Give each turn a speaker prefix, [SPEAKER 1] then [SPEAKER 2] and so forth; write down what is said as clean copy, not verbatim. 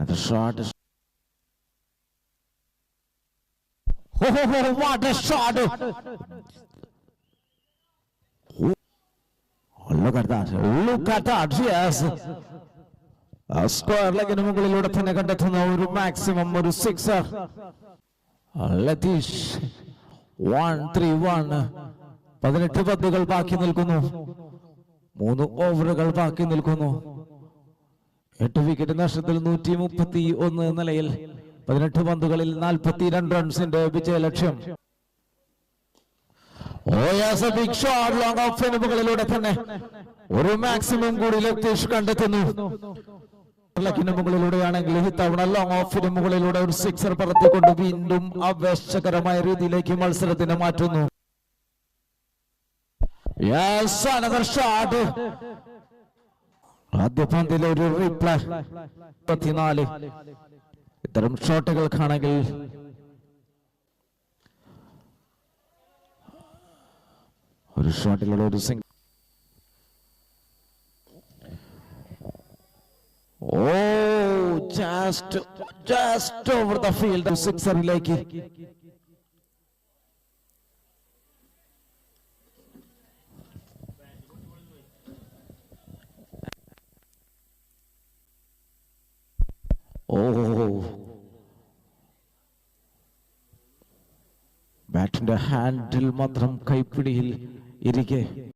[SPEAKER 1] Another shot. Oh, what a shot! Look at that. Look at that. Yes. Square leg in the middle of the maximum of 6. Latish 1-3-1. 18 പന്തുകൾ ബാക്കി നിൽക്കുന്നു. 3 ഓവറുകൾ ബാക്കി നിൽക്കുന്നു. 8 wicket നഷ്ടത്തിൽ 131 നിലയിൽ 18 പന്തുകളിൽ 42 റൺസിന്റെ വിജയലക്ഷ്യം. Oh yes, a big shot long off മുകളിലൂടെ തന്നെ ഒരു മാക്സിമം കൂടി ലത്തീഷ് കണ്ടെത്തുന്നു. മുകളിലൂടെയാണെങ്കിൽ ഇത്തവണ ലോങ് ഓഫിന് മുകളിലൂടെ ഒരു സിക്സർ പറത്തിക്കൊണ്ട് വീണ്ടും ആവേശകരമായ രീതിയിലേക്ക് മത്സരത്തിനെ മാറ്റുന്നു. Yes, another shot. ആദ്യ പന്തിലെ ഒരു റീപ്ലേ 34. ഇത്തരം ഷോട്ടുകൾക്കാണെങ്കിൽ ഒരു ഷോട്ടിലുള്ള ഒരു സിംഗ്. Oh, just over the field. സിക്സറിലേക്ക് ബാറ്റിന്റെ ഹാൻഡിൽ മാത്രം കൈപ്പിടിയിൽ ഇരിക്കെ